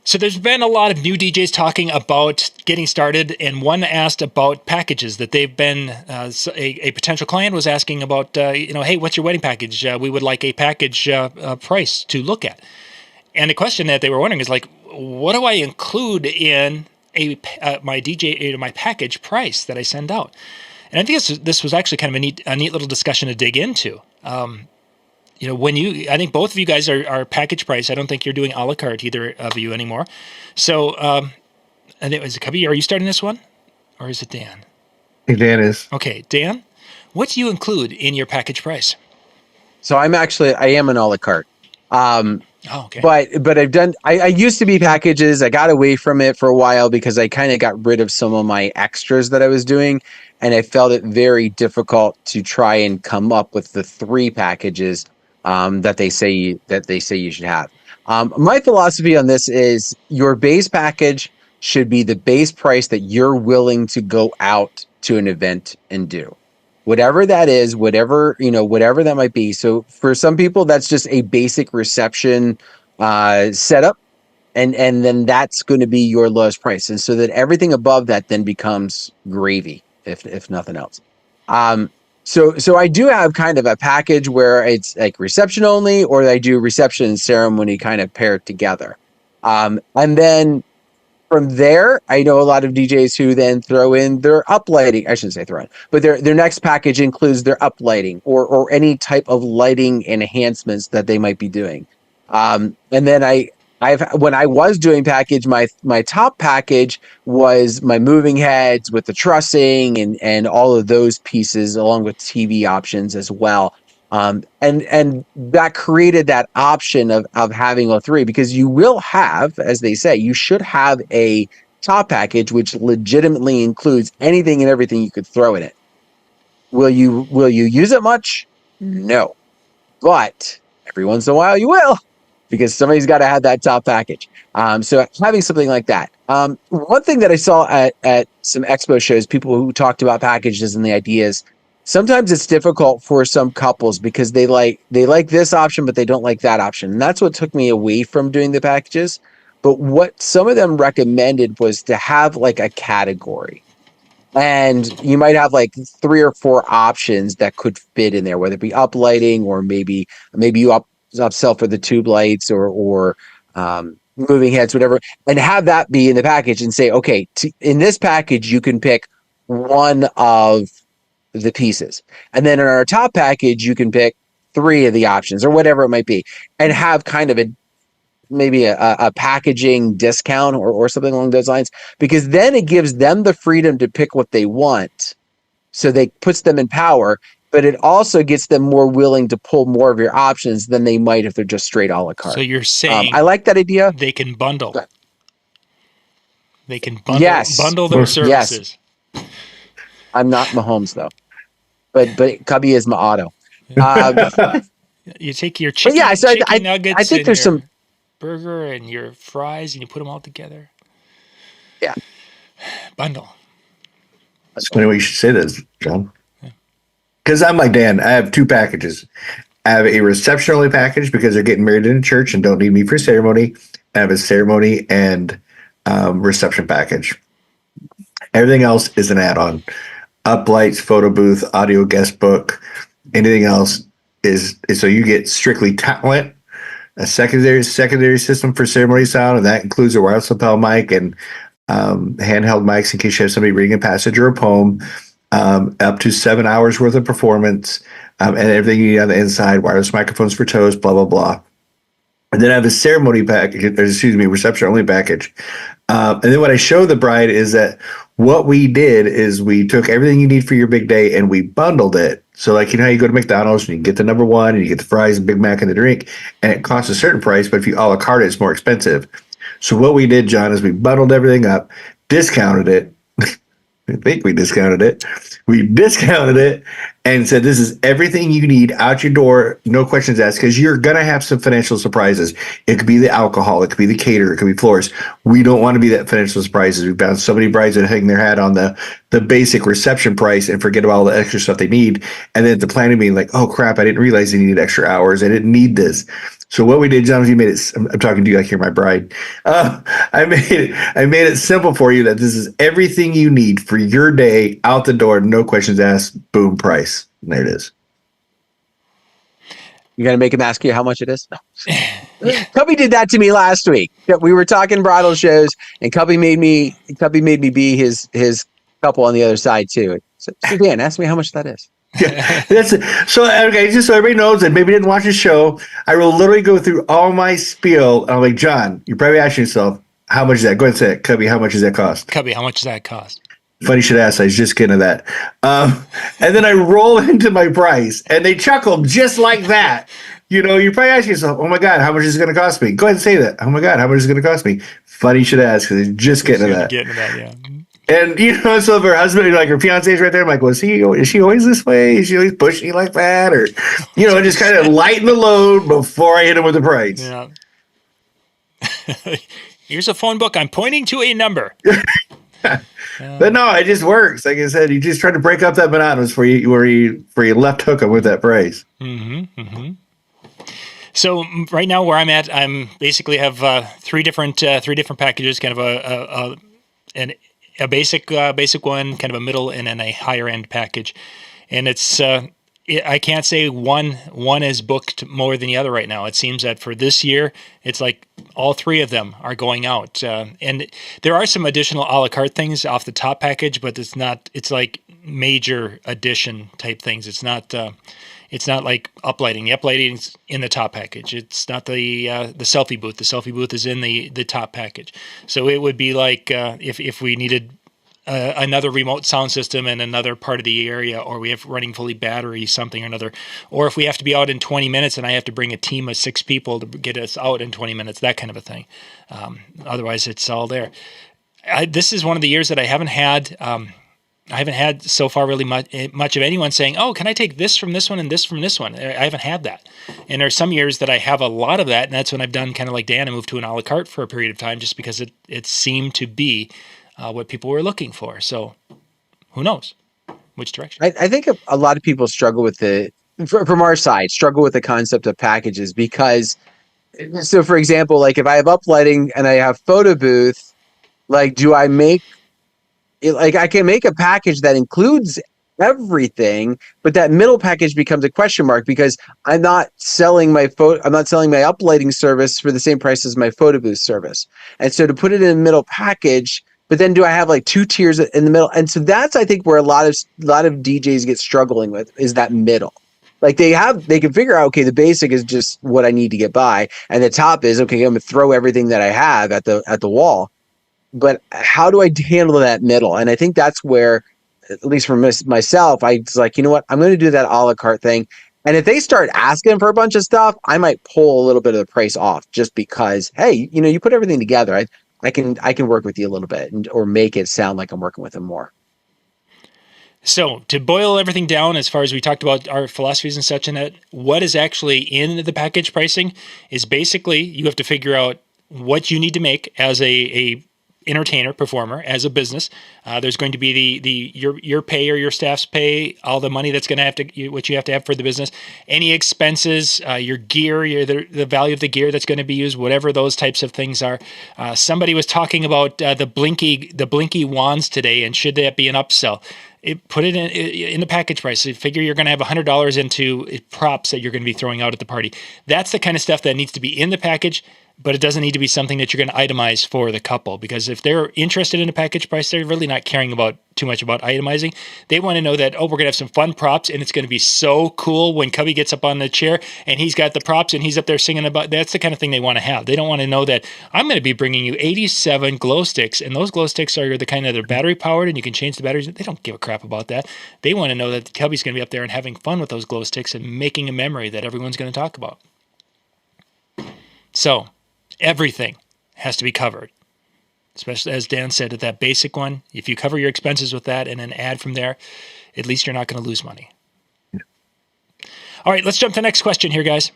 So there's been a lot of new DJs talking about getting started, and one asked about packages that they've been, a potential client was asking about, hey, what's your wedding package? We would like a package price to look at. And the question that they were wondering is like, what do I include in my package price that I send out? And I think this was actually kind of a neat little discussion to dig into. I think both of you guys are package price. I don't think you're doing a la carte, either of you anymore. So, and is it Cubbie? Are you starting this one, or is it Dan? Dan is. Okay, Dan, what do you include in your package price? So I am an a la carte. Okay. But I used to be packages. I got away from it for a while because I kind of got rid of some of my extras that I was doing, and I felt it very difficult to try and come up with the 3 packages that they say you should have. My philosophy on this is your base package should be the base price that you're willing to go out to an event and do. Whatever that is, whatever that might be. So for some people, that's just a basic reception setup, and then that's going to be your lowest price. And so that everything above that then becomes gravy, if nothing else. So I do have kind of a package where it's like reception only, or I do reception and ceremony kind of paired together. And then from there, I know a lot of DJs who then throw in their uplighting. I shouldn't say throw in, but their next package includes their uplighting or any type of lighting enhancements that they might be doing. And then when I was doing package, my top package was my moving heads with the trussing and all of those pieces, along with TV options as well. And that created that option of having all 3, because you will have, as they say, you should have a top package which legitimately includes anything and everything you could throw in it. Will you use it much? No, but every once in a while you will, because somebody's got to have that top package. So having something like that. One thing that I saw at some expo shows, people who talked about packages and the ideas, sometimes it's difficult for some couples because they like this option, but they don't like that option. And that's what took me away from doing the packages. But what some of them recommended was to have like a category. And you might have like 3 or 4 options that could fit in there, whether it be uplighting or maybe you upsell for the tube lights or moving heads, whatever, and have that be in the package and say, okay, in this package, you can pick one of the pieces. And then in our top package, you can pick 3 of the options or whatever it might be, and have kind of maybe a packaging discount or something along those lines, because then it gives them the freedom to pick what they want. So they puts them in power, but it also gets them more willing to pull more of your options than they might if they're just straight a la carte. So you're saying I like that idea. They can bundle. They can bundle their services. Yes. I'm not Mahomes though, but Cubbie is my auto. You take your chicken, nuggets. I think there's some burger and your fries, and you put them all together. Yeah. Bundle. That's funny what you should say this, John. Because I'm like Dan, I have 2 packages. I have a reception only package because they're getting married in a church and don't need me for ceremony. I have a ceremony and reception package. Everything else is an add-on. Uplights, photo booth, audio guest book, anything else is so you get strictly talent, a secondary system for ceremony sound, and that includes a wireless lapel mic and handheld mics in case you have somebody reading a passage or a poem. Up to 7 hours worth of performance, and everything you need on the inside, wireless microphones for toast, blah, blah, blah. And then I have a ceremony package, reception only package. And then what I show the bride is that what we did is we took everything you need for your big day and we bundled it. So like, how you go to McDonald's and you get the number 1 and you get the fries and Big Mac and the drink, and it costs a certain price, but if you a la carte, it's more expensive. So what we did, John, is we bundled everything up, discounted it. I think we discounted it. We discounted it and said, this is everything you need out your door, no questions asked, because you're going to have some financial surprises. It could be the alcohol. It could be the caterer. It could be floors. We don't want to be that financial surprises. We've found so many brides that hang their hat on the basic reception price and forget about all the extra stuff they need. And then at the planning meeting, like, oh, crap, I didn't realize they needed extra hours. I didn't need this. So what we did, John, is you made it. I'm talking to you like you're my bride. I made it simple for you that this is everything you need for your day out the door, no questions asked. Boom, price. And there it is. You got to make him ask you how much it is? No. Cubbie did that to me last week. We were talking bridal shows, and Cubbie made me be his couple on the other side too. So Dan, ask me how much that is. Yeah, that's it. So okay. Just so everybody knows that maybe didn't watch the show, I will literally go through all my spiel. And I'm like, John, you're probably asking yourself, how much is that? Go ahead and say it, Cubbie. How much does that cost? Cubbie, how much does that cost? Funny you should ask. I was just getting to that. And then I roll into my price, and they chuckle just like that. You're probably asking yourself, oh my God, how much is it going to cost me? Go ahead and say that. Oh my God, how much is it going to cost me? Funny you should ask, because they're just getting to that. Getting to that, yeah. And so if her husband, like her fiance is right there, I'm like, is she always this way? Is she always pushing you like that? Or, just kind of lighten the load before I hit him with the price. Yeah. Here's a phone book. I'm pointing to a number. But no, it just works. Like I said, you just try to break up that monotonous where you left hook them with that price. Mm-hmm. Mm-hmm. So right now where I'm at, I'm basically have three different packages, kind of a basic one, kind of a middle, and then a higher end package. And it's I can't say one is booked more than the other right now. It seems that for this year, it's like all three of them are going out. And there are some additional a la carte things off the top package, but it's like major addition type things. It's not like uplighting. The uplighting's in the top package. It's not the selfie booth. The selfie booth is in the top package. So it would be like if we needed another remote sound system in another part of the area, or we have running fully battery, something or another, or if we have to be out in 20 minutes and I have to bring a team of 6 people to get us out in 20 minutes, that kind of a thing. Otherwise, it's all there. This is one of the years that I haven't had so far really much of anyone saying, oh, can I take this from this one and this from this one? I haven't had that. And there are some years that I have a lot of that, and that's when I've done kind of like Dan, I moved to an a la carte for a period of time just because it seemed to be what people were looking for. So who knows which direction? I think a lot of people struggle with from our side, struggle with the concept of packages because, so for example, like if I have uplighting and I have photo booth, like do I make it, like I can make a package that includes everything, but that middle package becomes a question mark because I'm not selling my uplighting service for the same price as my photo booth service. And so to put it in a middle package, but then do I have like 2 tiers in the middle? And so that's, I think, where a lot of DJs get struggling with is that middle. Like they can figure out, okay, the basic is just what I need to get by. And the top is, okay, I'm going to throw everything that I have at the wall. But how do I handle that middle? And I think that's where, at least for myself, I was like, you know what? I'm going to do that a la carte thing. And if they start asking for a bunch of stuff, I might pull a little bit of the price off just because, hey, you put everything together. I can work with you a little bit or make it sound like I'm working with them more. So to boil everything down, as far as we talked about our philosophies and such, and that what is actually in the package pricing is basically you have to figure out what you need to make as a entertainer, performer, as a business. There's going to be your pay or your staff's pay, all the money that's going to have to, what you have to have for the business, any expenses, your gear, the value of the gear that's going to be used, whatever those types of things are. Somebody was talking about the blinky wands today, and should that be an upsell? Put it in the package price. So figure you're going to have $100 into props that you're going to be throwing out at the party. That's the kind of stuff that needs to be in the package, but it doesn't need to be something that you're going to itemize for the couple, because if they're interested in a package price, they're really not caring too much about itemizing. They want to know that, we're going to have some fun props, and it's going to be so cool when Cubbie gets up on the chair and he's got the props and he's up there singing about. That's the kind of thing they want to have. They don't want to know that I'm going to be bringing you 87 glow sticks, and those glow sticks are the kind that are battery powered and you can change the batteries. They don't give a crap about that. They want to know that Cubbie's going to be up there and having fun with those glow sticks and making a memory that everyone's going to talk about. So everything has to be covered, especially as Dan said at that basic one. If you cover your expenses with that and then add from there, at least you're not going to lose money. All right, let's jump to the next question here, guys.